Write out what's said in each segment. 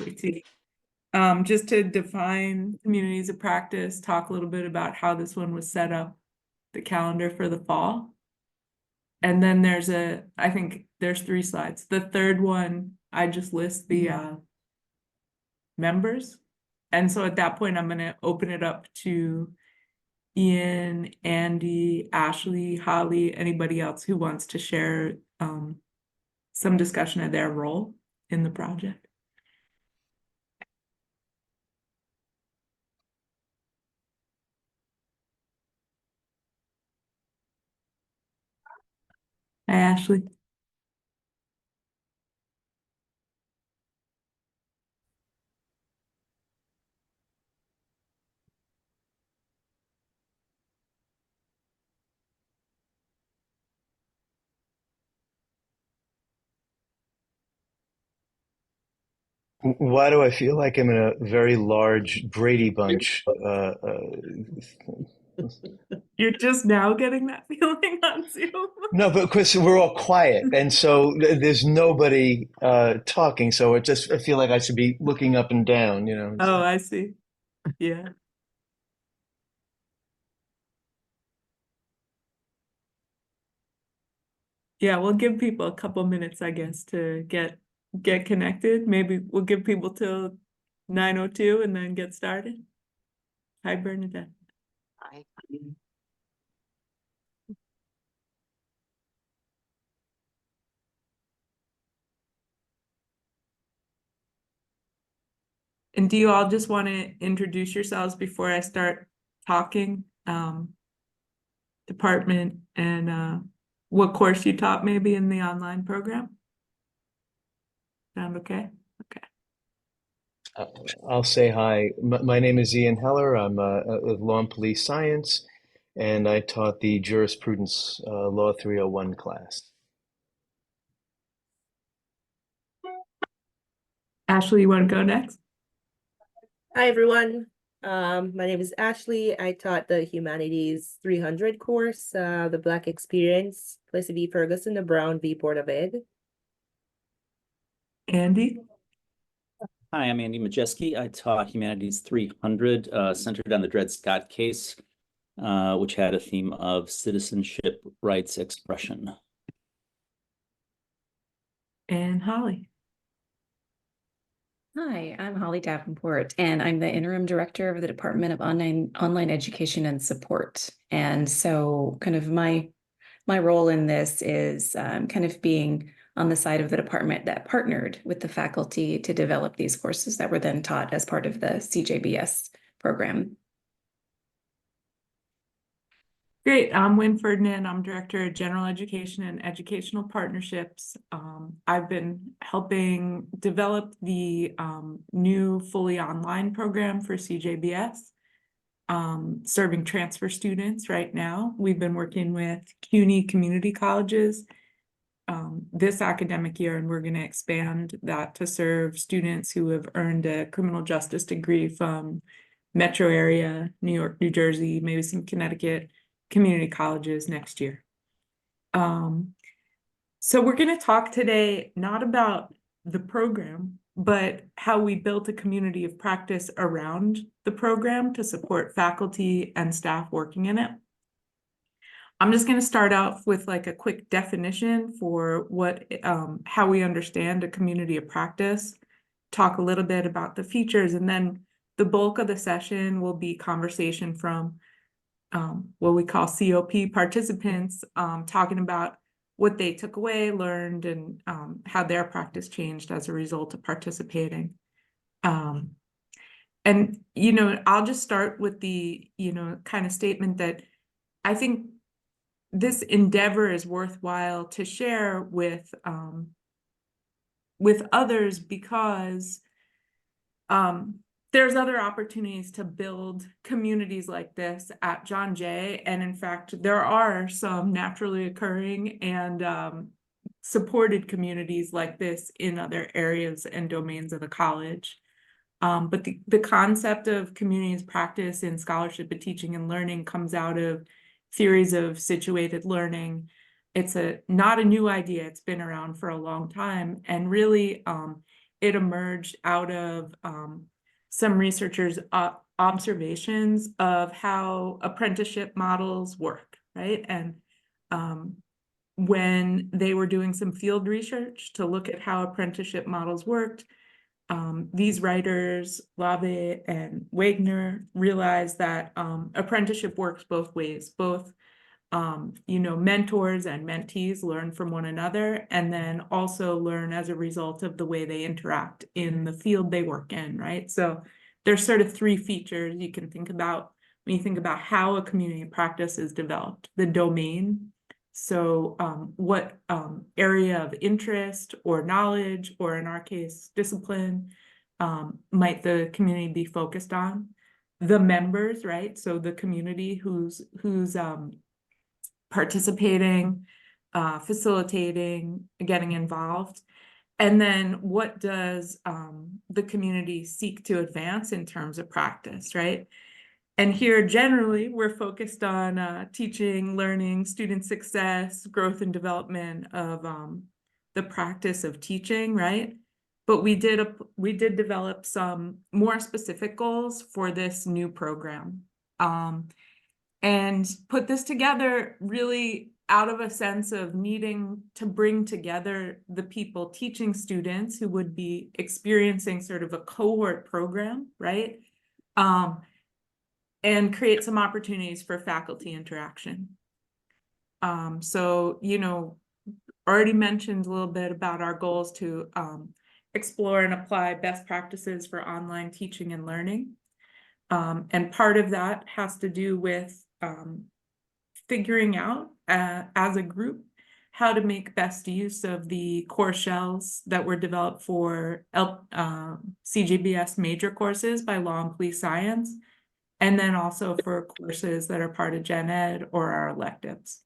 Ashley too. Just to define communities of practice, talk a little bit about how this one was set up, the calendar for the fall. And then I think there's 3 slides. The third one, I just list the members. And so at that point, I'm gonna open it up to Ian, Andy, Ashley, Holly, anybody else who wants to share some discussion of their role in the project. Hi, Ashley. Why do I feel like I'm in a very large Brady Bunch? You're just now getting that feeling on Zoom. No, but because we're all quiet, and so there's nobody talking. So I feel like I should be looking up and down. Oh, I see. Yeah. Yeah, we'll give people a couple minutes, I guess, to get connected. Maybe we'll give people till 9:02 and then get started. Hi, Bernadette. Hi. And do you all just want to introduce yourselves before I start talking? Department and what course you taught maybe in the online program? Sound okay? Okay. I'll say hi. My name is Ian Heller. I'm with Law and Police Science, and I taught the Jurisprudence Law 301 class. Ashley, you want to go next? Hi, everyone. My name is Ashley. I taught the Humanities 300 course, the Black Experience, Plessy v. Ferguson, the Brown v. Board of Ed. Andy? Hi, I'm Andy Majeski. I taught Humanities 300, centered on the Dred Scott case, which had a theme of citizenship rights expression. And Holly? Hi, I'm Holly Davenport, and I'm the interim director of the Department of Online Education and Support. And so kind of my role in this is kind of being on the side of the department that partnered with the faculty to develop these courses that were then taught as part of the CJBS program. Great. I'm Wynn Ferdinand. I'm Director of General Education and Educational Partnerships. I've been helping develop the new fully online program for CJBS, serving transfer students right now. We've been working with CUNY community colleges this academic year, and we're going to expand that to serve students who have earned a criminal justice degree from metro area, New York, New Jersey, maybe some Connecticut community colleges next year. So we're going to talk today not about the program, but how we built a community of practice around the program to support faculty and staff working in it. I'm just going to start out with like a quick definition for how we understand a community of practice, talk a little bit about the features, and then the bulk of the session will be conversation from what we call COP participants, talking about what they took away, learned, and how their practice changed as a result of participating. And, I'll just start with the, kind of statement that I think this endeavor is worthwhile to share with others because there's other opportunities to build communities like this at John Jay. And in fact, there are some naturally occurring and supported communities like this in other areas and domains of the college. But the concept of communities practice in scholarship and teaching and learning comes out of theories of situated learning. It's not a new idea. It's been around for a long time. And really, it emerged out of some researchers' observations of how apprenticeship models work, right? And when they were doing some field research to look at how apprenticeship models worked, these writers, Lave and Wenger, realized that apprenticeship works both ways. Both, mentors and mentees learn from one another, and then also learn as a result of the way they interact in the field they work in, right? So there's sort of three features you can think about when you think about how a community of practice is developed. The domain, so what area of interest or knowledge, or in our case, discipline, might the community be focused on? The members, right? So the community who's participating, facilitating, getting involved. And then what does the community seek to advance in terms of practice, right? And here, generally, we're focused on teaching, learning, student success, growth and development of the practice of teaching, right? But we did develop some more specific goals for this new program, and put this together really out of a sense of needing to bring together the people teaching students who would be experiencing sort of a cohort program, right? And create some opportunities for faculty interaction. So, already mentioned a little bit about our goals to explore and apply best practices for online teaching and learning. And part of that has to do with figuring out as a group how to make best use of the core shells that were developed for CJBS major courses by Law and Police Science, and then also for courses that are part of Gen Ed or our electives.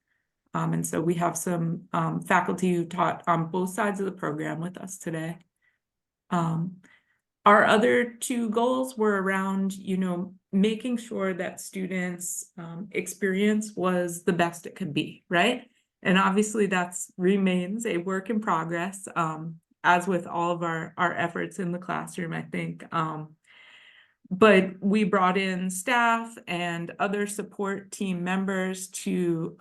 And so we have some faculty who taught on both sides of the program with us today. Our other two goals were around, making sure that students' experience was the best it could be, right? And obviously that's remains a work in progress, as with all of our efforts in the classroom, I think. But we brought in staff and other support team members to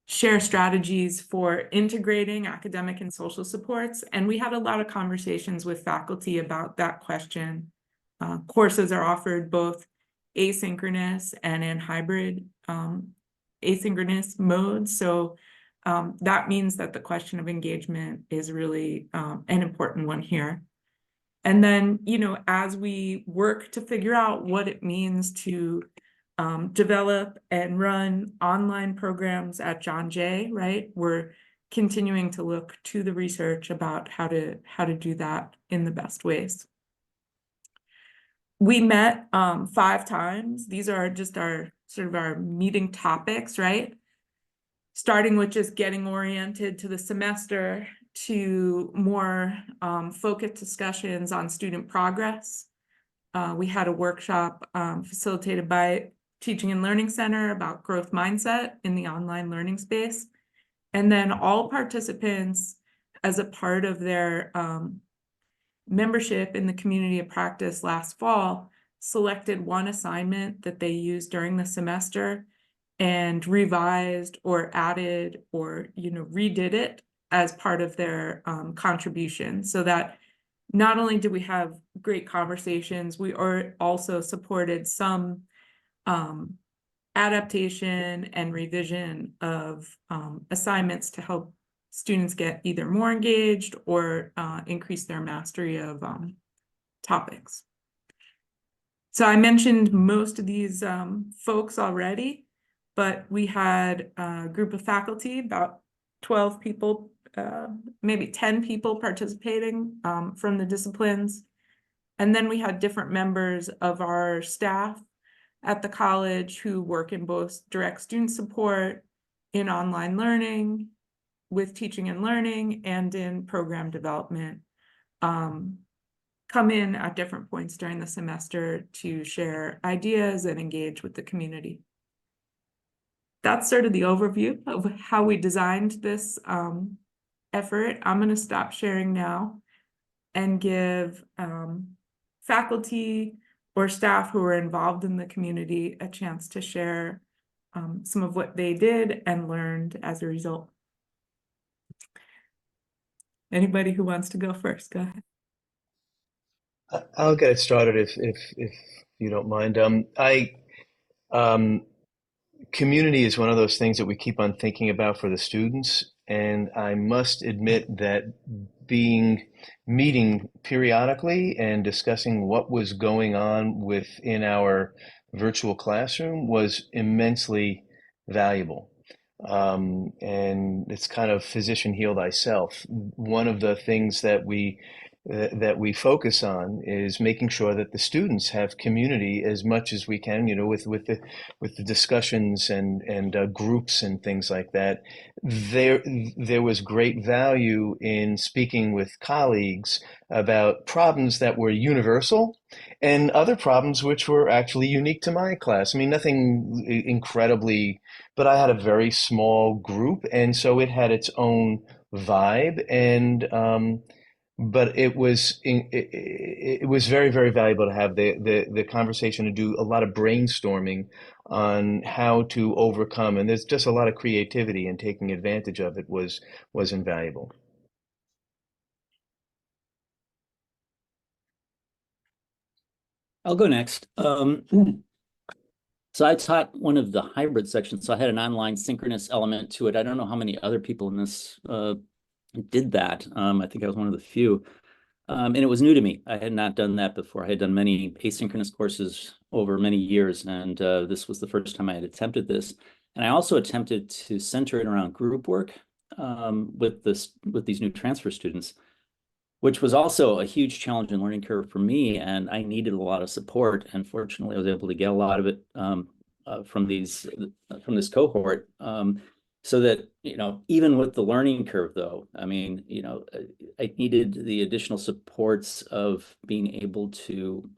share strategies for integrating academic and social supports. And we had a lot of conversations with faculty about that question. Courses are offered both asynchronous and in hybrid asynchronous modes. So that means that the question of engagement is really an important one here. And then, as we work to figure out what it means to develop and run online programs at John Jay, right? We're continuing to look to the research about how to do that in the best ways. We met 5 times. These are just our sort of our meeting topics, right? Starting with just getting oriented to the semester, to more focused discussions on student progress. We had a workshop facilitated by Teaching and Learning Center about growth mindset in the online learning space. And then all participants, as a part of their membership in the community of practice last fall, selected one assignment that they used during the semester and revised or added or redid it as part of their contribution, so that not only did we have great conversations, we also supported some adaptation and revision of assignments to help students get either more engaged or increase their mastery of topics. So I mentioned most of these folks already, but we had a group of faculty, about 12 people, maybe 10 people participating from the disciplines. And then we had different members of our staff at the college who work in both direct student support, in online learning, with teaching and learning, and in program development, come in at different points during the semester to share ideas and engage with the community. That's sort of the overview of how we designed this effort. I'm going to stop sharing now. and give faculty or staff who are involved in the community a chance to share some of what they did and learned as a result. Anybody who wants to go first, go ahead. I'll get it started if you don't mind. Community is one of those things that we keep on thinking about for the students, and I must admit that meeting periodically and discussing what was going on within our virtual classroom was immensely valuable. And it's kind of physician heal thyself. One of the things that we focus on is making sure that the students have community as much as we can, with the discussions and groups and things like that. There was great value in speaking with colleagues about problems that were universal and other problems which were actually unique to my class. I mean, nothing incredibly, but I had a very small group, and so it had its own vibe. And but it was very, very valuable to have the conversation, to do a lot of brainstorming on how to overcome. And there's just a lot of creativity, and taking advantage of it was invaluable. I'll go next. So I taught one of the hybrid sections, so I had an online synchronous element to it. I don't know how many other people in this did that. I think I was one of the few. And it was new to me. I had not done that before. I had done many asynchronous courses over many years, and this was the first time I had attempted this. And I also attempted to center it around group work with these new transfer students, which was also a huge challenge and learning curve for me. And I needed a lot of support. And fortunately, I was able to get a lot of it from this cohort. So that, even with the learning curve, though, I mean, I needed the additional supports of being able to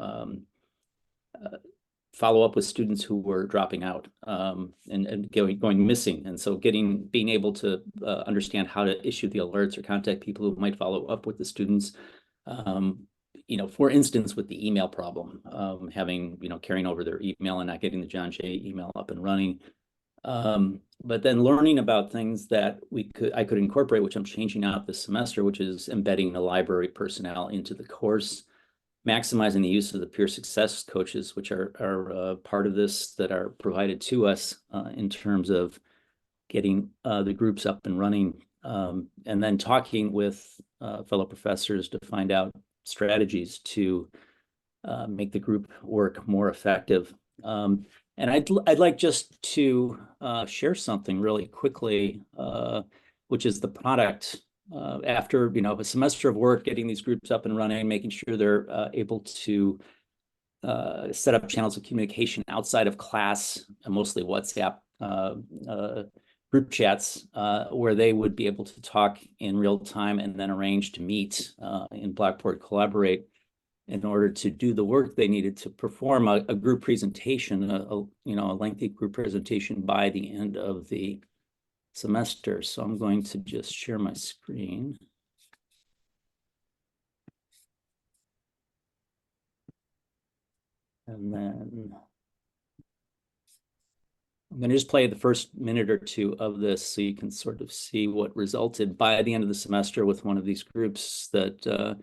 follow up with students who were dropping out and going missing. And so being able to understand how to issue the alerts or contact people who might follow up with the students. For instance, with the email problem, carrying over their email and not getting the John Jay email up and running. But then learning about things that I could incorporate, which I'm changing out this semester, which is embedding the library personnel into the course, maximizing the use of the peer success coaches, which are part of this, that are provided to us in terms of getting the groups up and running, and then talking with fellow professors to find out strategies to make the group work more effective. And I'd like just to share something really quickly, which is the product. After a semester of work, getting these groups up and running, making sure they're able to set up channels of communication outside of class, mostly WhatsApp group chats, where they would be able to talk in real time and then arrange to meet in Blackboard Collaborate in order to do the work they needed to perform a group presentation, a lengthy group presentation by the end of the semester. So I'm going to just share my screen. And then I'm going to just play the first minute or two of this so you can sort of see what resulted by the end of the semester with one of these groups that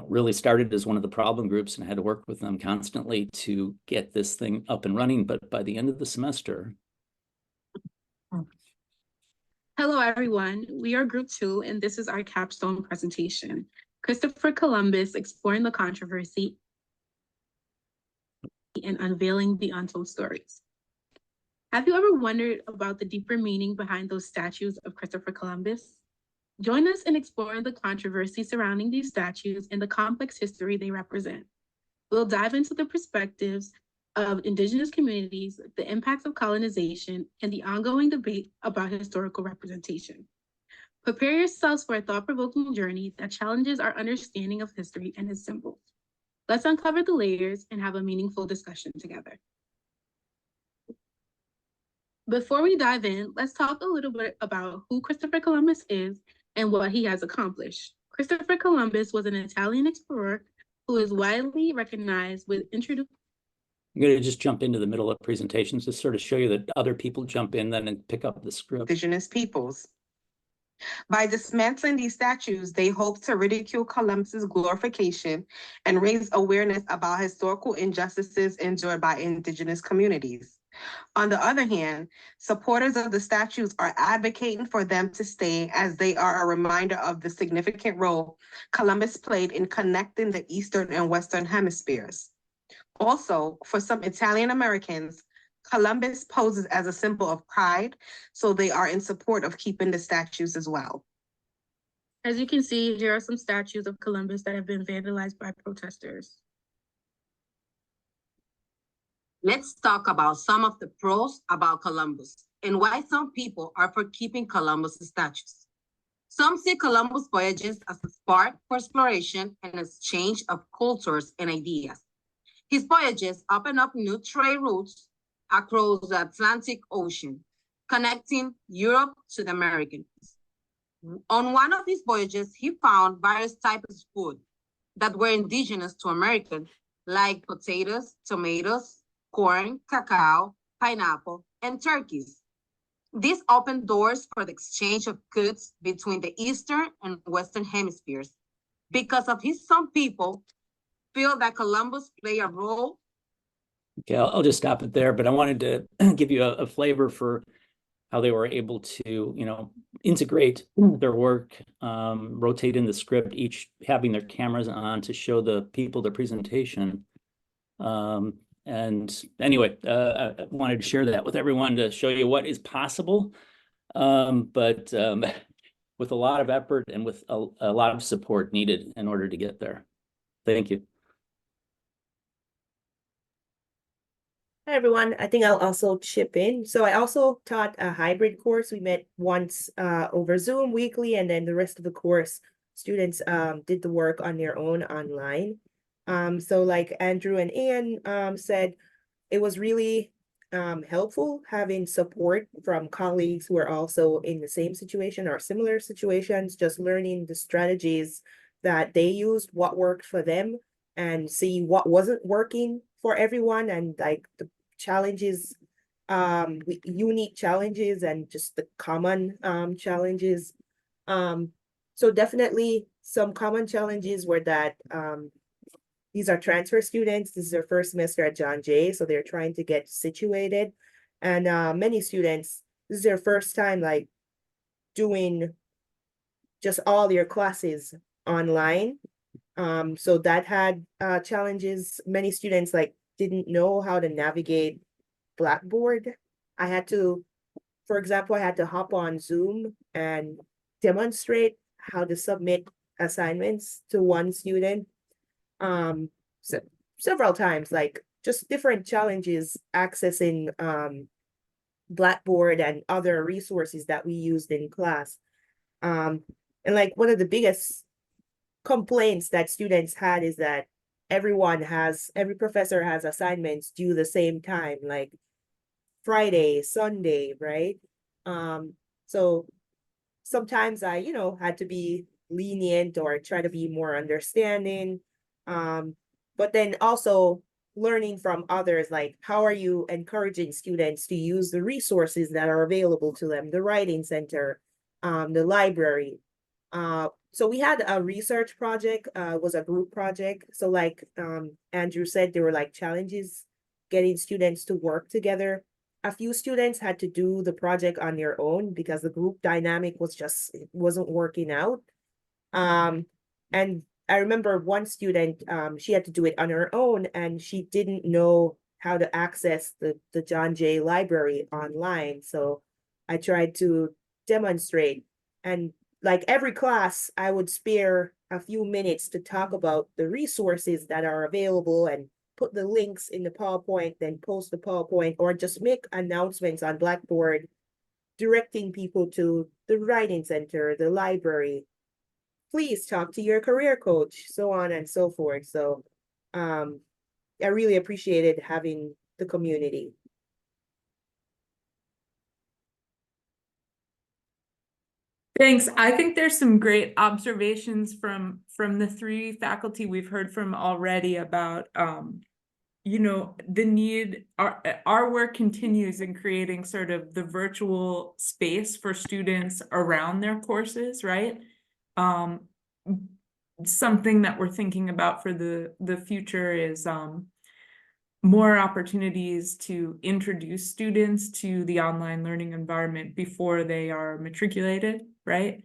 really started as one of the problem groups, and had to work with them constantly to get this thing up and running. But by the end of the semester. Hello, everyone. We are Group 2, and this is our capstone presentation, Christopher Columbus Exploring the Controversy and Unveiling the Untold Stories. Have you ever wondered about the deeper meaning behind those statues of Christopher Columbus? Join us in exploring the controversy surrounding these statues and the complex history they represent. We'll dive into the perspectives of Indigenous communities, the impacts of colonization, and the ongoing debate about historical representation. Prepare yourselves for a thought-provoking journey that challenges our understanding of history and its symbols. Let's uncover the layers and have a meaningful discussion together. Before we dive in, let's talk a little bit about who Christopher Columbus is and what he has accomplished. Christopher Columbus was an Italian explorer who is widely recognized with introducing. I'm going to just jump into the middle of presentations to sort of show you that other people jump in then and pick up the script. Indigenous peoples. By dismantling these statues, they hope to ridicule Columbus's glorification and raise awareness about historical injustices endured by indigenous communities. On the other hand, supporters of the statues are advocating for them to stay as they are a reminder of the significant role Columbus played in connecting the Eastern and Western hemispheres. Also, for some Italian Americans, Columbus poses as a symbol of pride, so they are in support of keeping the statues as well. As you can see, here are some statues of Columbus that have been vandalized by protesters. Let's talk about some of the pros about Columbus and why some people are for keeping Columbus statues. Some see Columbus voyages as a spark for exploration and exchange of cultures and ideas. His voyages open up new trade routes across the Atlantic Ocean, connecting Europe to the Americas. On one of these voyages, he found various types of food that were indigenous to America, like potatoes, tomatoes, corn, cacao, pineapple, and turkeys. This opened doors for the exchange of goods between the Eastern and Western hemispheres. Because of his, some people feel that Columbus played a role. Okay, I'll just stop it there, but I wanted to give you a flavor for how they were able to, integrate their work, rotate in the script, each having their cameras on to show the people the presentation. And anyway, I wanted to share that with everyone to show you what is possible, but with a lot of effort and with a lot of support needed in order to get there. Thank you. Hi, everyone. I think I'll also chip in. So I also taught a hybrid course. We met once over Zoom weekly, and then the rest of the course, students did the work on their own online. So like Andrew and Ian said, it was really helpful having support from colleagues who are also in the same situation or similar situations, just learning the strategies that they used, what worked for them, and see what wasn't working for everyone, and like the challenges, unique challenges, and just the common challenges. So definitely some common challenges were that these are transfer students. This is their first semester at John Jay, so they're trying to get situated. And many students, this is their first time like doing just all their classes online. So that had challenges. Many students like didn't know how to navigate Blackboard. I had to, for example, I had to hop on Zoom and demonstrate how to submit assignments to one student. So several times, like just different challenges accessing Blackboard and other resources that we used in class. And like one of the biggest complaints that students had is that every professor has assignments due the same time, like Friday, Sunday, right? So sometimes I, had to be lenient or try to be more understanding. But then also learning from others, like how are you encouraging students to use the resources that are available to them, the writing center, the library. So we had a research project, was a group project. So like Andrew said, there were like challenges getting students to work together. A few students had to do the project on their own because the group dynamic it wasn't working out. And I remember one student, she had to do it on her own, and she didn't know how to access the John Jay library online. So I tried to demonstrate, and like every class, I would spare a few minutes to talk about the resources that are available and put the links in the PowerPoint, then post the PowerPoint, or just make announcements on Blackboard, directing people to the writing center, the library. Please talk to your career coach, so on and so forth. So I really appreciated having the community. Thanks. I think there's some great observations from the three faculty we've heard from already about you know, the need, our work continues in creating sort of the virtual space for students around their courses, right? Something that we're thinking about for the future is more opportunities to introduce students to the online learning environment before they are matriculated, right?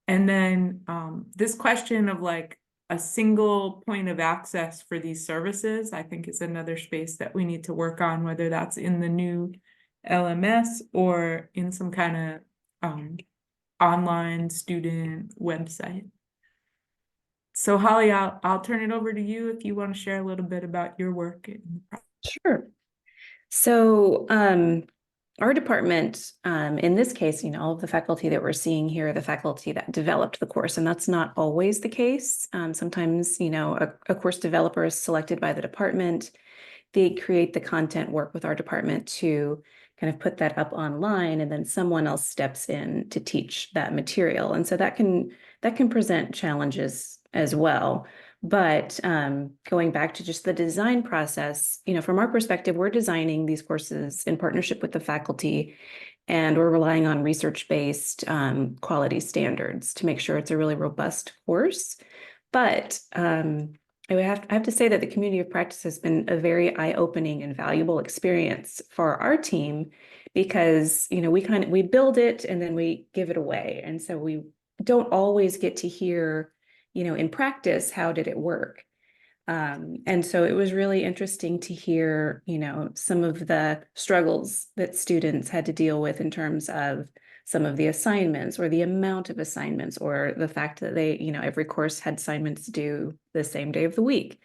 And then this question of like a single point of access for these services, I think is another space that we need to work on, whether that's in the new LMS or in some kind of online student website. So Holly, I'll turn it over to you if you want to share a little bit about your work. Sure. So our department, in this case, you know, all of the faculty that we're seeing here are the faculty that developed the course, and that's not always the case. Sometimes, you know, a course developer is selected by the department. They create the content, work with our department to kind of put that up online, and then someone else steps in to teach that material. And so that can present challenges as well. But going back to just the design process, you know, from our perspective, we're designing these courses in partnership with the faculty, and we're relying on research-based quality standards to make sure it's a really robust course. But I have to say that the community of practice has been a very eye-opening and valuable experience for our team, because, you know, we build it and then we give it away. And so we don't always get to hear, you know, in practice, how did it work? And so it was really interesting to hear, you know, some of the struggles that students had to deal with in terms of some of the assignments or the amount of assignments, or the fact that they, you know, every course had assignments due the same day of the week.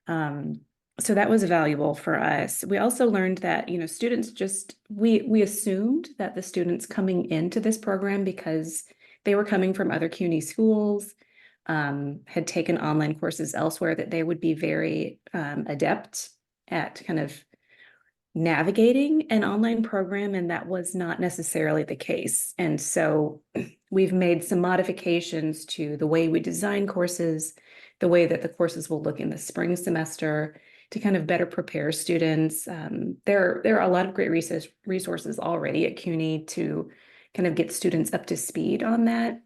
So that was valuable for us. We also learned that, you know, students just, we assumed that the students coming into this program, because they were coming from other CUNY schools, had taken online courses elsewhere, that they would be very adept at kind of navigating an online program, and that was not necessarily the case. And so we've made some modifications to the way we design courses, the way that the courses will look in the spring semester, to kind of better prepare students. There are a lot of great resources already at CUNY to kind of get students up to speed on that.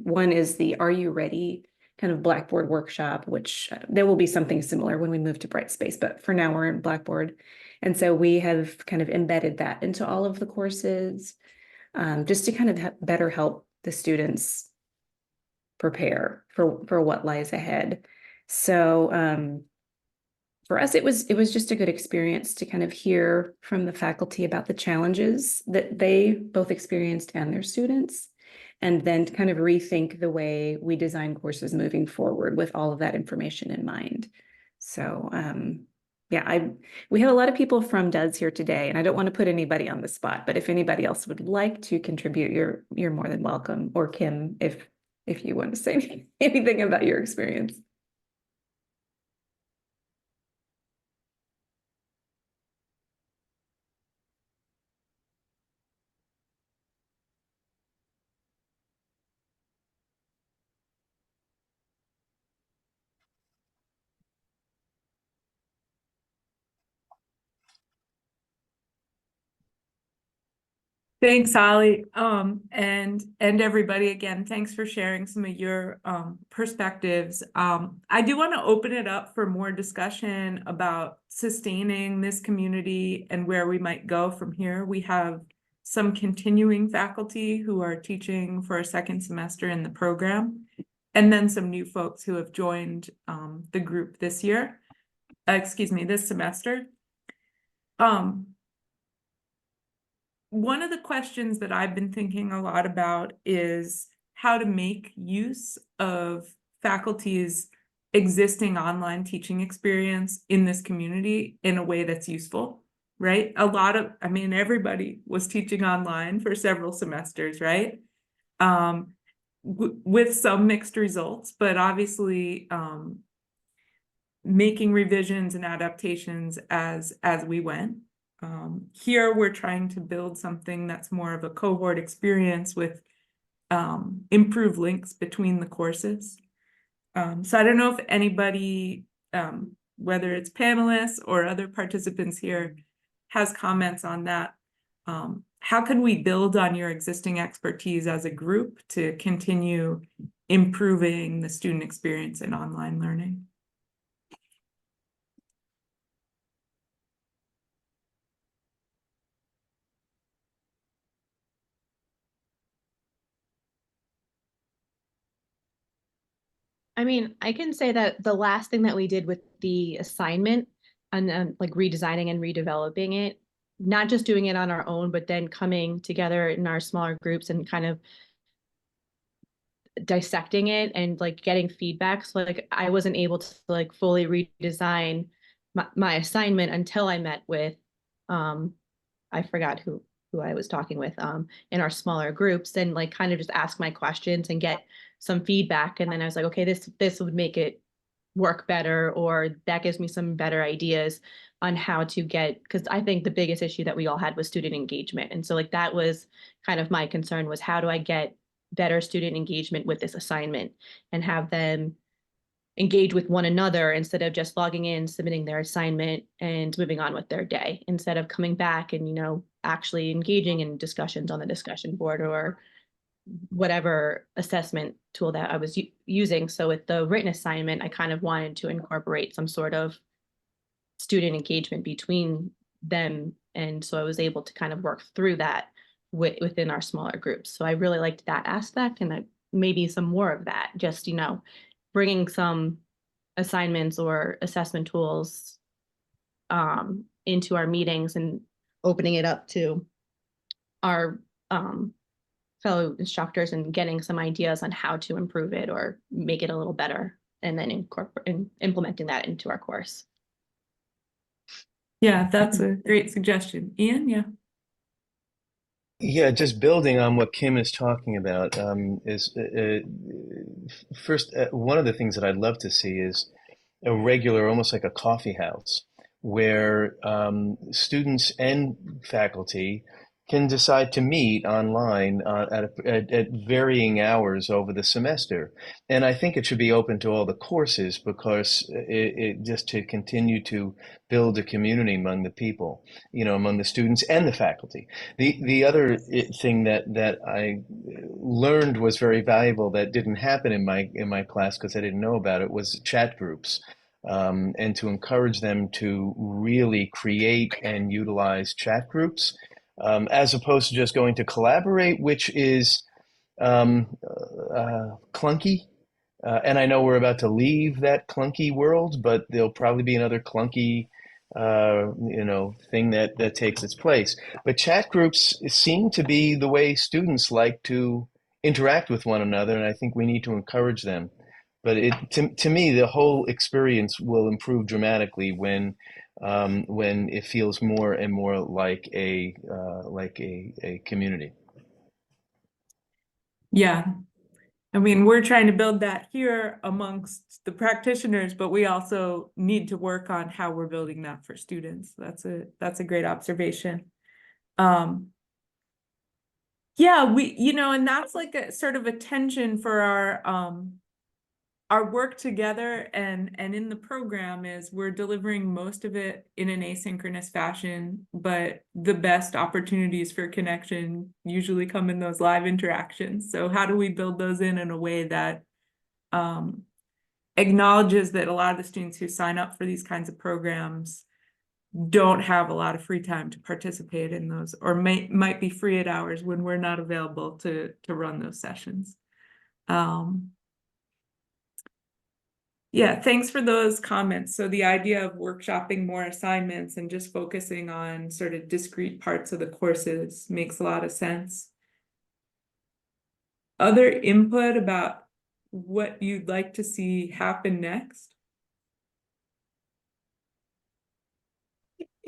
One is the Are You Ready kind of Blackboard workshop, which there will be something similar when we move to Brightspace, but for now we're in Blackboard. And so we have kind of embedded that into all of the courses, just to kind of better help the students prepare for what lies ahead. So for us, it was just a good experience to kind of hear from the faculty about the challenges that they both experienced and their students, and then to kind of rethink the way we design courses moving forward with all of that information in mind. So yeah, we have a lot of people from DUDS here today, and I don't want to put anybody on the spot, but if anybody else would like to contribute, you're more than welcome. Or Kim, if you want to say anything about your experience. Thanks, Holly. And everybody, again, thanks for sharing some of your perspectives. I do want to open it up for more discussion about sustaining this community and where we might go from here. We have some continuing faculty who are teaching for a second semester in the program, and then some new folks who have joined the group this year, this semester. One of the questions that I've been thinking a lot about is how to make use of faculty's existing online teaching experience in this community in a way that's useful, right? Everybody was teaching online for several semesters, right? With some mixed results, but obviously making revisions and adaptations as we went. Here we're trying to build something that's more of a cohort experience with improve links between the courses. So I don't know if anybody, whether it's panelists or other participants here, has comments on that. How can we build on your existing expertise as a group to continue improving the student experience in online learning? I mean, I can say that the last thing that we did with the assignment and like redesigning and redeveloping it, not just doing it on our own, but then coming together in our smaller groups and kind of dissecting it and like getting feedback. So like I wasn't able to like fully redesign my assignment until I met with I forgot who I was talking with in our smaller groups, and like kind of just ask my questions and get some feedback. And then I was like, okay, this would make it work better, or that gives me some better ideas on how to get, because I think the biggest issue that we all had was student engagement. And so like that was kind of my concern, was how do I get better student engagement with this assignment and have them engage with one another instead of just logging in, submitting their assignment and moving on with their day, instead of coming back and, you know, actually engaging in discussions on the discussion board or whatever assessment tool that I was using. So with the written assignment, I kind of wanted to incorporate some sort of student engagement between them. And so I was able to kind of work through that within our smaller groups. So I really liked that aspect, and maybe some more of that, just, you know, bringing some assignments or assessment tools into our meetings and opening it up to our fellow instructors and getting some ideas on how to improve it or make it a little better, and then implementing that into our course. Yeah, that's a great suggestion. Ian, yeah. Yeah, just building on what Kim is talking about, is first, one of the things that I'd love to see is a regular, almost like a coffee house, where students and faculty can decide to meet online at varying hours over the semester. And I think it should be open to all the courses, because it just to continue to build a community among the people, you know, among the students and the faculty. The other thing that I learned was very valuable that didn't happen in my class because I didn't know about it, was chat groups. And to encourage them to really create and utilize chat groups, as opposed to just going to collaborate, which is clunky. And I know we're about to leave that clunky world, but there'll probably be another clunky you know, thing that takes its place. But chat groups seem to be the way students like to interact with one another, and I think we need to encourage them. But to me, the whole experience will improve dramatically when it feels more and more like a community. Yeah. I mean, we're trying to build that here amongst the practitioners, but we also need to work on how we're building that for students. That's a great observation. Yeah, you know, and that's like a sort of a tension for our work together and in the program, is we're delivering most of it in an asynchronous fashion, but the best opportunities for connection usually come in those live interactions. So how do we build those in a way that acknowledges that a lot of the students who sign up for these kinds of programs don't have a lot of free time to participate in those, or might be free at hours when we're not available to run those sessions. Yeah, thanks for those comments. So the idea of workshopping more assignments and just focusing on sort of discrete parts of the courses makes a lot of sense. Other input about what you'd like to see happen next?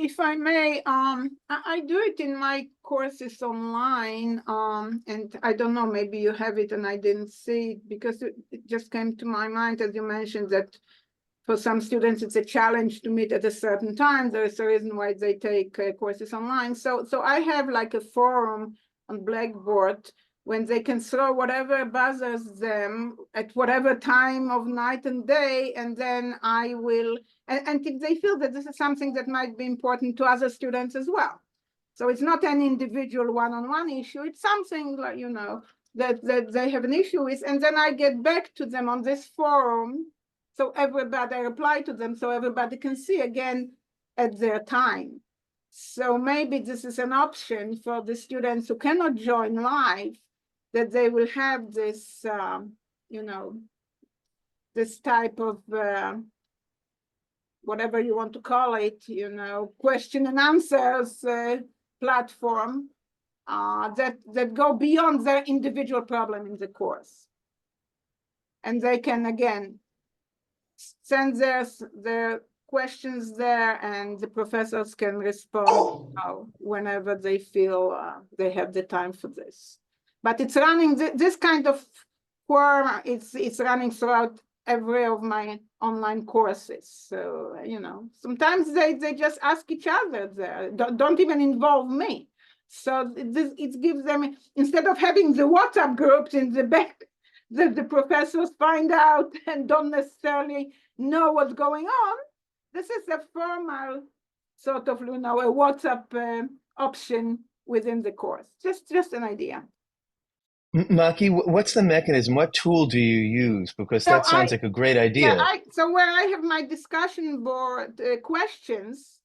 If I may, I do it in my courses online, and I don't know, maybe you have it and I didn't see it, because it just came to my mind, as you mentioned, that for some students it's a challenge to meet at a certain time. There is a reason why they take courses online. So I have like a forum on Blackboard when they can throw whatever bothers them at whatever time of night and day, and then I will, and if they feel that this is something that might be important to other students as well. So it's not an individual one-on-one issue, it's something like, you know, that they have an issue with, and then I get back to them on this forum, so everybody, I reply to them so everybody can see again at their time. So maybe this is an option for the students who cannot join live, that they will have this, you know, this type of, whatever you want to call it, you know, question and answers platform that go beyond their individual problem in the course. And they can, again, send their questions there, and the professors can respond whenever they feel they have the time for this. But it's running, this kind of forum, it's running throughout every of my online courses. So, you know, sometimes they just ask each other there, don't even involve me. So it gives them, instead of having the WhatsApp groups in the back that the professors find out and don't necessarily know what's going on, this is a formal sort of, you know, a WhatsApp option within the course. Just an idea. Maki, what's the mechanism? What tool do you use? Because that sounds like a great idea. Yeah, so where I have my discussion board questions,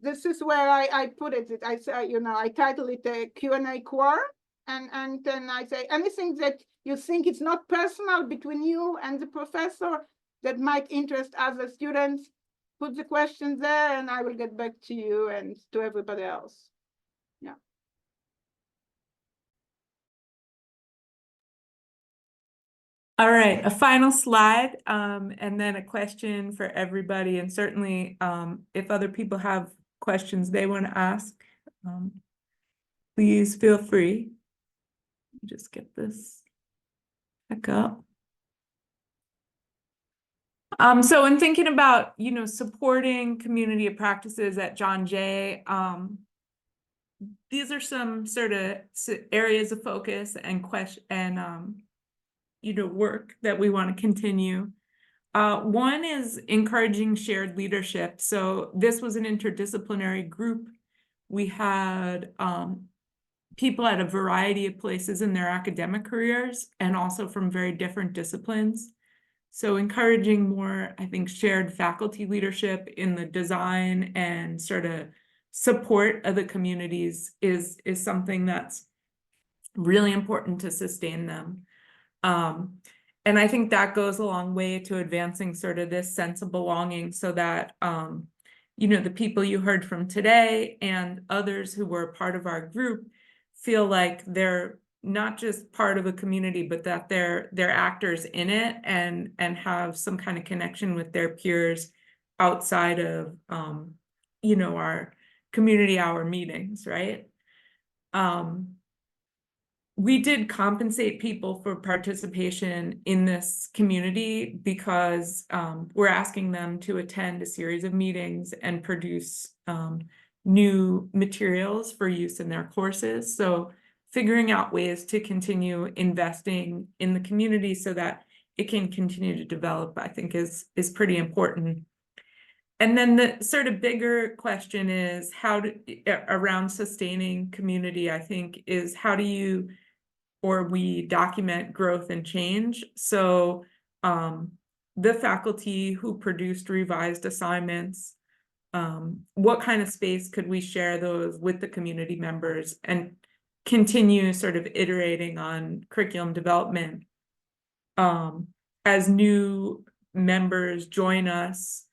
this is where I put it. I say, you know, I title it a Q&A core, and then I say anything that you think it's not personal between you and the professor that might interest other students, put the question there, and I will get back to you and to everybody else. Yeah. All right, a final slide, and then a question for everybody. And certainly, if other people have questions they want to ask, please feel free. Just get this back up. So in thinking about, you know, supporting community of practices at John Jay, these are some sort of areas of focus and you know, work that we want to continue. One is encouraging shared leadership. So this was an interdisciplinary group. We had people at a variety of places in their academic careers and also from very different disciplines. So encouraging more, I think, shared faculty leadership in the design and sort of support of the communities is something that's really important to sustain them. And I think that goes a long way to advancing sort of this sense of belonging, so that, you know, the people you heard from today and others who were part of our group feel like they're not just part of a community, but that they're actors in it and have some kind of connection with their peers outside of, you know, our community hour meetings, right? We did compensate people for participation in this community because we're asking them to attend a series of meetings and produce new materials for use in their courses. So figuring out ways to continue investing in the community so that it can continue to develop, I think is pretty important. And then the sort of bigger question is around sustaining community, I think, is how do you or we document growth and change. So the faculty who produced revised assignments, what kind of space could we share those with the community members and continue sort of iterating on curriculum development? As new members join us,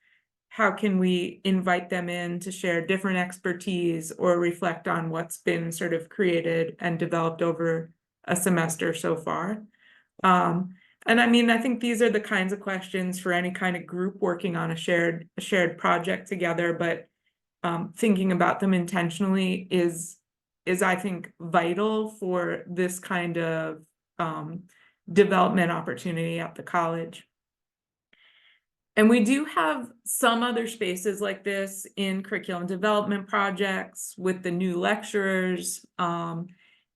how can we invite them in to share different expertise or reflect on what's been sort of created and developed over a semester so far? And I mean, I think these are the kinds of questions for any kind of group working on a shared project together, but thinking about them intentionally is I think vital for this kind of development opportunity at the college. And we do have some other spaces like this in curriculum development projects with the new lecturers.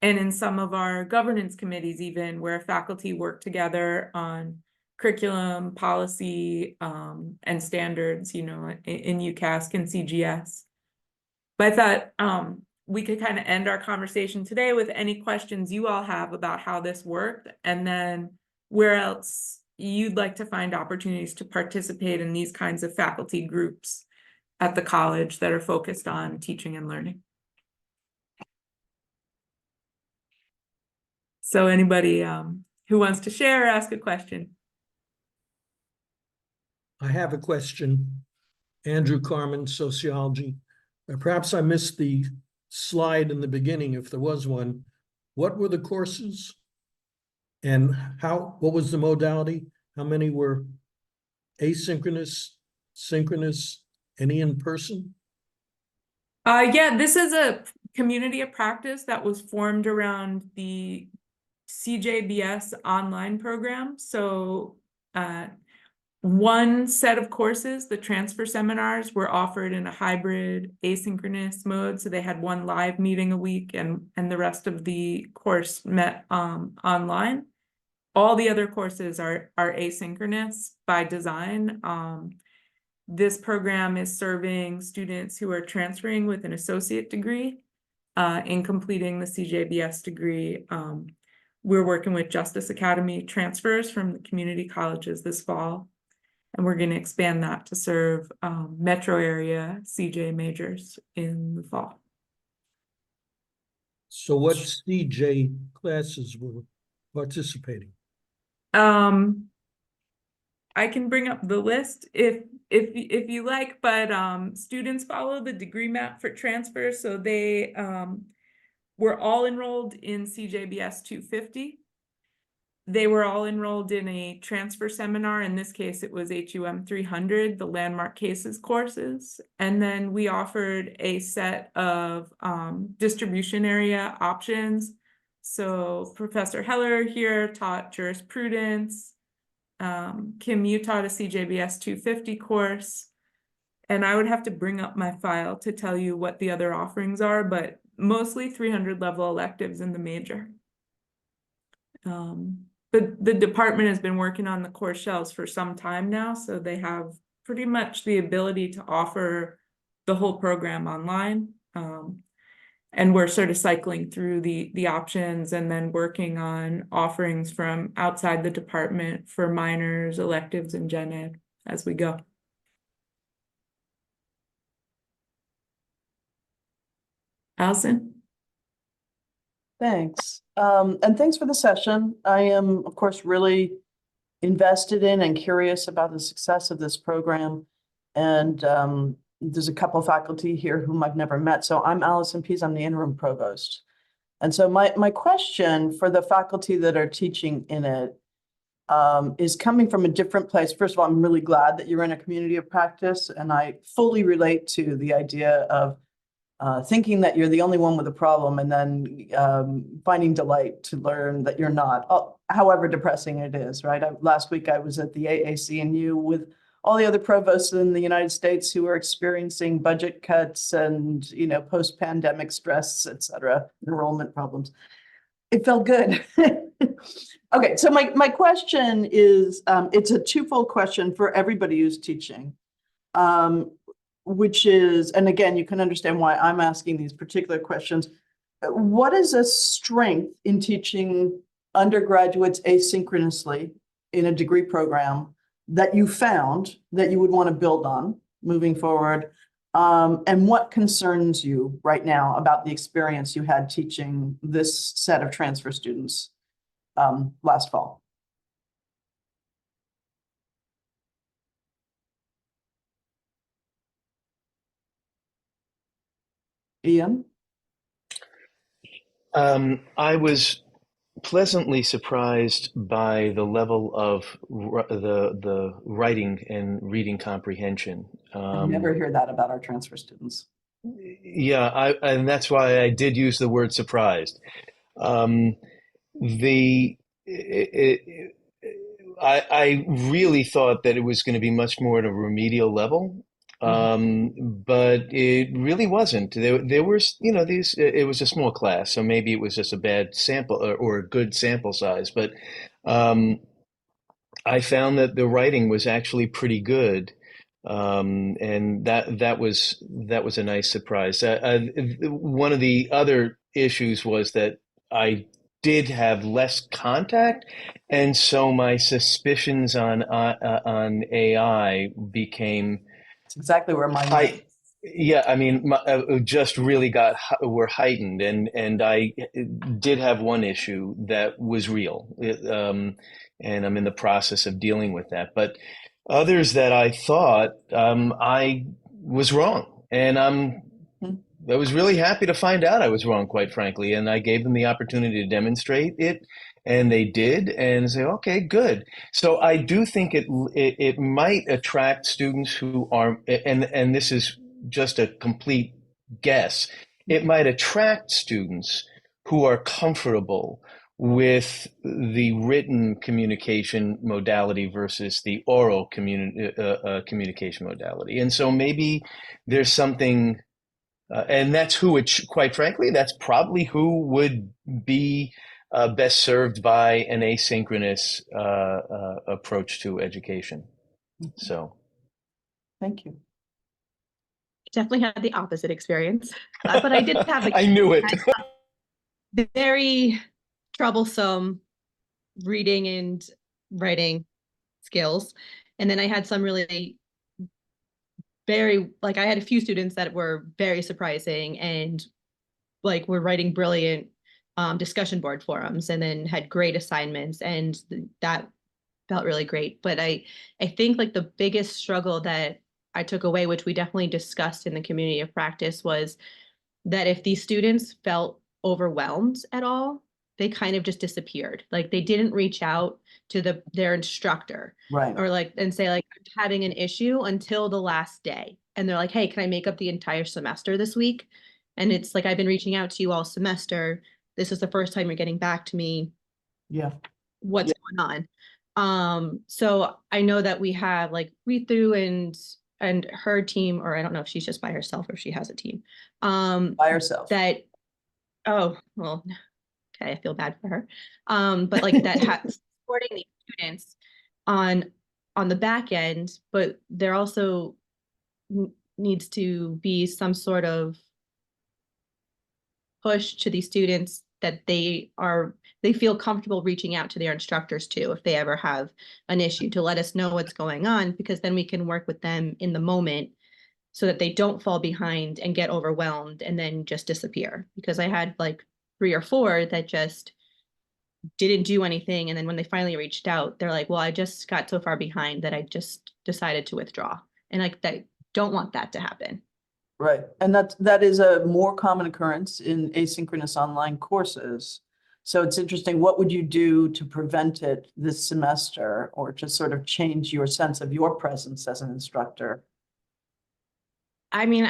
and in some of our governance committees even, where faculty work together on curriculum, policy, and standards, in UCASC and CGS. But I thought we could kind of end our conversation today with any questions you all have about how this worked, and then where else you'd like to find opportunities to participate in these kinds of faculty groups at the college that are focused on teaching and learning. So anybody who wants to share or ask a question? I have a question. Andrew Carmen, sociology. Perhaps I missed the slide in the beginning, if there was one. What were the courses? And what was the modality? How many were asynchronous, synchronous, any in person? Yeah, this is a community of practice that was formed around the CJBS online program. So one set of courses, the transfer seminars, were offered in a hybrid asynchronous mode. So they had one live meeting a week, and the rest of the course met online. All the other courses are asynchronous by design. This program is serving students who are transferring with an associate degree in completing the CJBS degree. We're working with Justice Academy transfers from the community colleges this fall, and we're going to expand that to serve metro area CJ majors in the fall. So what CJ classes were participating? I can bring up the list if you like, but students follow the degree map for transfer, so they were all enrolled in CJBS 250. They were all enrolled in a transfer seminar. In this case, it was HUM 300, the landmark cases courses. And then we offered a set of distribution area options. So Professor Heller here taught jurisprudence. Kim, you taught a CJBS 250 course. And I would have to bring up my file to tell you what the other offerings are, but mostly 300 level electives in the major. But the department has been working on the course shells for some time now, so they have pretty much the ability to offer the whole program online. And we're sort of cycling through the options and then working on offerings from outside the department for minors, electives, and gen ed as we go. Allison? Thanks. And thanks for the session. I am, of course, really invested in and curious about the success of this program. And there's a couple of faculty here whom I've never met. So I'm Allison Pease, I'm the interim provost. And so my question for the faculty that are teaching in it is coming from a different place. First of all, I'm really glad that you're in a community of practice, and I fully relate to the idea of thinking that you're the only one with a problem, and then finding delight to learn that you're not, however depressing it is, right? Last week I was at the AAC&U with all the other provosts in the United States who are experiencing budget cuts and, post-pandemic stress, et cetera, enrollment problems. It felt good. Okay, so my question is, it's a twofold question for everybody who's teaching. Which is, and again, you can understand why I'm asking these particular questions. What is a strength in teaching undergraduates asynchronously in a degree program that you found that you would want to build on moving forward? And what concerns you right now about the experience you had teaching this set of transfer students last fall? Ian? I was pleasantly surprised by the level of the writing and reading comprehension. I never hear that about our transfer students. Yeah, and that's why I did use the word surprised. I really thought that it was going to be much more at a remedial level. but it really wasn't. There were, you know, it was a small class, so maybe it was just a bad sample or a good sample size, but I found that the writing was actually pretty good. And that was a nice surprise. One of the other issues was that I did have less contact, and so my suspicions on AI became It's exactly where mine I went. yeah, I mean, just really were heightened, and I did have one issue that was real, and I'm in the process of dealing with that. But others that I thought I was wrong, and I was really happy to find out I was wrong, quite frankly. And I gave them the opportunity to demonstrate it, and they did, and say, okay, good. So I do think it might attract students who are, and this is just a complete guess, it might attract students who are comfortable with the written communication modality versus the oral communication modality. And so maybe there's something, and that's who quite frankly, that's probably who would be best served by an asynchronous approach to education. So. Thank you. Definitely had the opposite experience, but I did have I knew it. Very troublesome reading and writing skills. And then I had some really I had a few students that were very surprising and like were writing brilliant discussion board forums and then had great assignments, and that felt really great. But I think like the biggest struggle that I took away, which we definitely discussed in the community of practice, was that if these students felt overwhelmed at all, they kind of just disappeared. Like they didn't reach out to their instructor, Right. or and say like, I'm having an issue, until the last day. And they're like, hey, can I make up the entire semester this week? And it's like, I've been reaching out to you all semester. This is the first time you're getting back to me. Yeah. What's going on? So I know that we have like Read Through and her team, or I don't know if she's just by herself or if she has a team. By herself. Oh, well, okay, I feel bad for her. But like that supporting the students on the back end, but there also needs to be some sort of push to these students that they feel comfortable reaching out to their instructors too, if they ever have an issue, to let us know what's going on, because then we can work with them in the moment so that they don't fall behind and get overwhelmed and then just disappear. Because I had like 3 or 4 that just didn't do anything. And then when they finally reached out, they're like, well, I just got so far behind that I just decided to withdraw. And like, I don't want that to happen. Right. And that is a more common occurrence in asynchronous online courses. So it's interesting. What would you do to prevent it this semester, or to sort of change your sense of your presence as an instructor? I mean,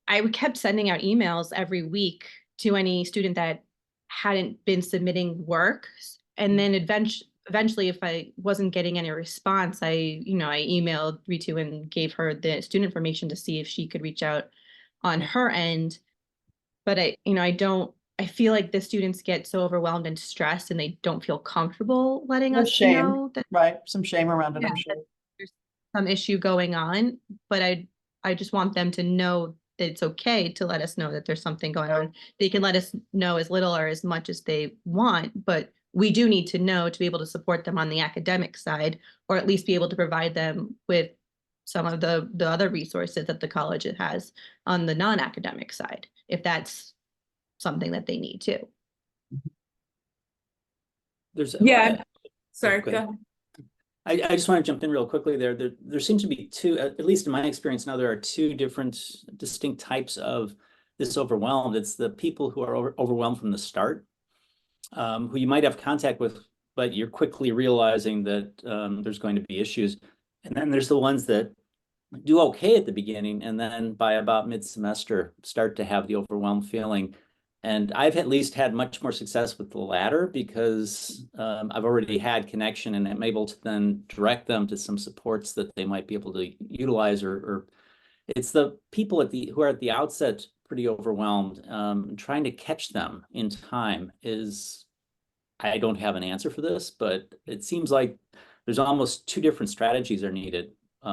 I kept sending out emails every week to any student that hadn't been submitting work. And then eventually, if I wasn't getting any response, I emailed Ritu and gave her the student information to see if she could reach out on her end. But I feel like the students get so overwhelmed and stressed, and they don't feel comfortable letting us know that, right? Some shame around it, I'm sure. There's some issue going on, but I just want them to know that it's okay to let us know that there's something going on. They can let us know as little or as much as they want, but we do need to know to be able to support them on the academic side, or at least be able to provide them with some of the other resources that the college has on the non-academic side, if that's something that they need too. Sorry, go ahead. I just want to jump in real quickly there. There seems to be two, at least in my experience now, there are 2 different distinct types of this overwhelmed. It's the people who are overwhelmed from the start, who you might have contact with, but you're quickly realizing that there's going to be issues. And then there's the ones that do okay at the beginning, and then by about mid-semester start to have the overwhelmed feeling. And I've at least had much more success with the latter, because I've already had connection, and I'm able to then direct them to some supports that they might be able to utilize, or it's the people who are at the outset pretty overwhelmed. Trying to catch them in time is, I don't have an answer for this, but it seems like there's almost two different strategies are needed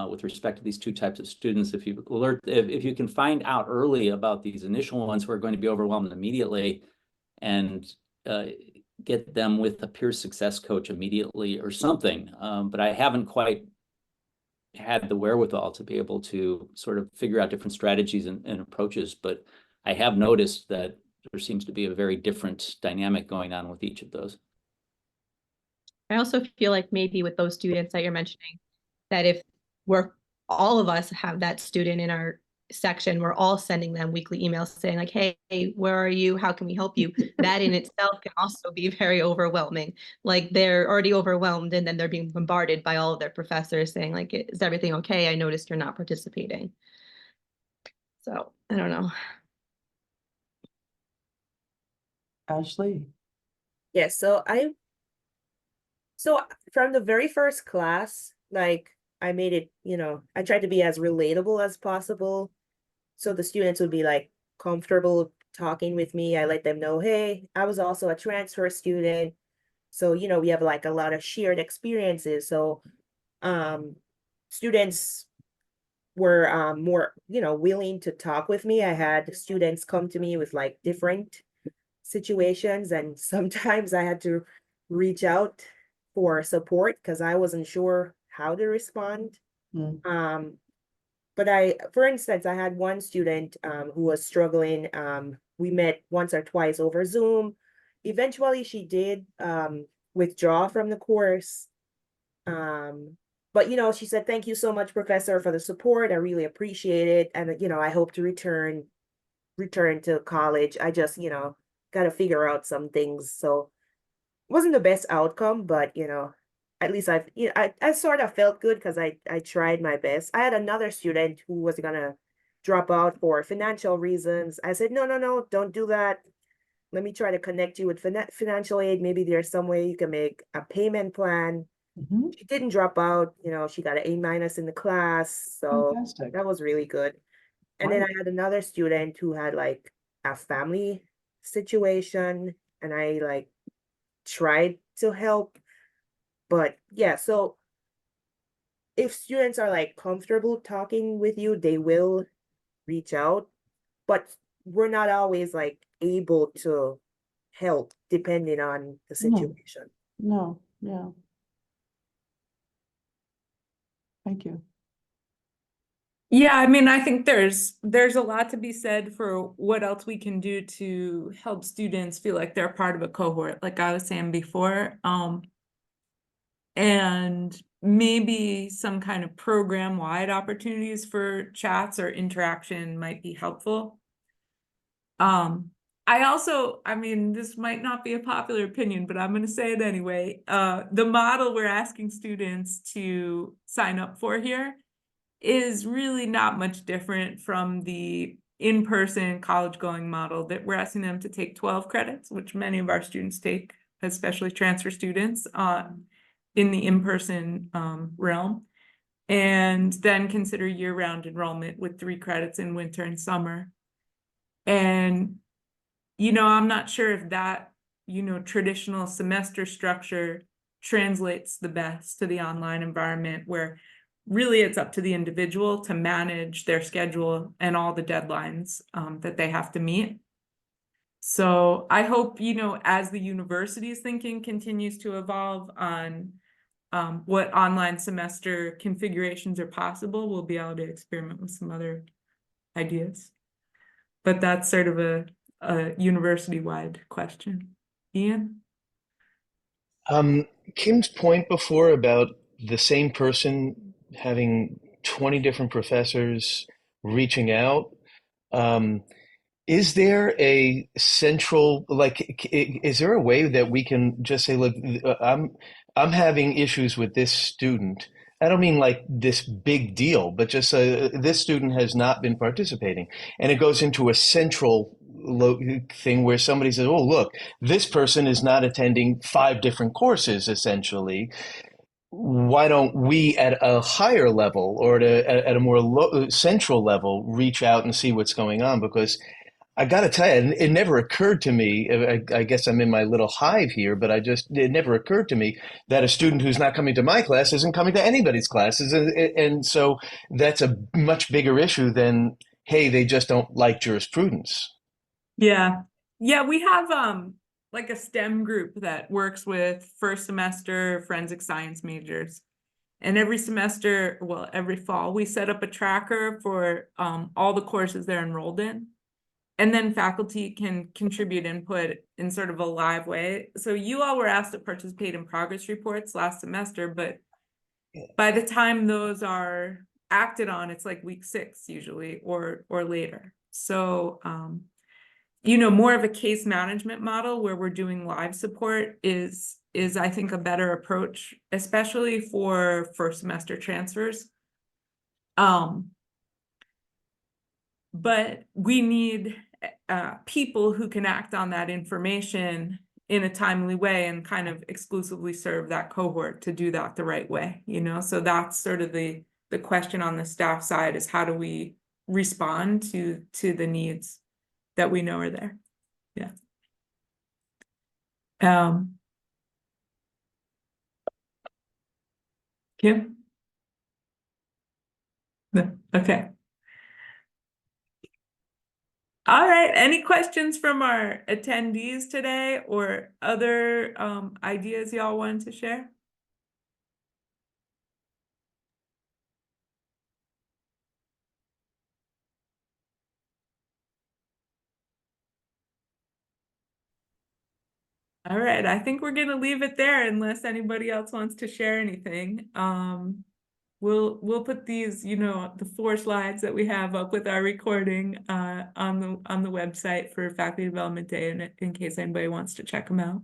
with respect to these two types of students. If you can find out early about these initial ones who are going to be overwhelmed immediately, and get them with a peer success coach immediately or something. But I haven't quite had the wherewithal to be able to sort of figure out different strategies and approaches. But I have noticed that there seems to be a very different dynamic going on with each of those. I also feel like maybe with those students that you're mentioning, that if all of us have that student in our section, we're all sending them weekly emails saying like, hey, where are you? How can we help you? That in itself can also be very overwhelming. Like they're already overwhelmed and then they're being bombarded by all of their professors saying like, is everything okay? I noticed you're not participating. So I don't know. Ashley? Yeah, so from the very first class, like I made it, I tried to be as relatable as possible. So the students would be like comfortable talking with me. I let them know, hey, I was also a transfer student. So, we have like a lot of shared experiences. So students were more, willing to talk with me. I had students come to me with like different situations, and sometimes I had to reach out for support because I wasn't sure how to respond. But for instance, I had one student who was struggling. We met once or twice over Zoom. Eventually she did withdraw from the course. But she said, thank you so much, Professor, for the support. I really appreciate it. And I hope to return to college. I just, got to figure out some things. So it wasn't the best outcome, but at least I sort of felt good because I tried my best. I had another student who was gonna drop out for financial reasons. I said, no, don't do that. Let me try to connect you with financial aid. Maybe there's some way you can make a payment plan. She didn't drop out. She got an A- in the class. So Fantastic. that was really good. And then I had another student who had like a family situation, and I like tried to help. But yeah, so if students are like comfortable talking with you, they will reach out, but we're not always like able to help depending on the situation. No, yeah. Thank you. Yeah, I mean, I think there's a lot to be said for what else we can do to help students feel like they're part of a cohort, like I was saying before. And maybe some kind of program-wide opportunities for chats or interaction might be helpful. I mean, this might not be a popular opinion, but I'm going to say it anyway. The model we're asking students to sign up for here is really not much different from the in-person college-going model that we're asking them to take 12 credits, which many of our students take, especially transfer students, in the in-person realm, and then consider year-round enrollment with 3 credits in winter and summer. And, I'm not sure if that, traditional semester structure translates the best to the online environment, where really it's up to the individual to manage their schedule and all the deadlines that they have to meet. So I hope, as the university's thinking continues to evolve on what online semester configurations are possible, we'll be able to experiment with some other ideas. But that's sort of a university-wide question. Ian? Kim's point before about the same person having 20 different professors reaching out, is there a central, is there a way that we can just say, look, I'm having issues with this student. I don't mean like this big deal, but just this student has not been participating. And it goes into a central thing where somebody says, oh, look, this person is not attending 5 different courses, essentially. why don't we at a higher level or at a more central level reach out and see what's going on? Because I got to tell you, it never occurred to me. I guess I'm in my little hive here, but it never occurred to me that a student who's not coming to my class isn't coming to anybody's classes. And so that's a much bigger issue than, hey, they just don't like jurisprudence. Yeah. Yeah, we have like a STEM group that works with first semester forensic science majors. And every semester, well, every fall, we set up a tracker for all the courses they're enrolled in. And then faculty can contribute input in sort of a live way. So you all were asked to participate in progress reports last semester, but by the time those are acted on, it's like week 6 usually or later. So you know, more of a case management model where we're doing live support is I think a better approach, especially for first semester transfers. But we need people who can act on that information in a timely way and kind of exclusively serve that cohort to do that the right way, you know? So that's sort of the question on the staff side is how do we respond to the needs that we know are there? Yeah. Kim? No. Okay. All right, any questions from our attendees today or other ideas y'all wanted to share? All right, I think we're gonna leave it there unless anybody else wants to share anything. We'll put these, you know, the 4 slides that we have up with our recording on the website for Faculty Development Day in case anybody wants to check them out.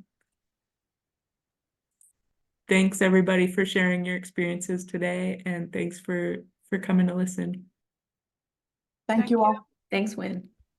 Thanks everybody for sharing your experiences today, and thanks for coming to listen. Thank you all. Thanks, Wynn.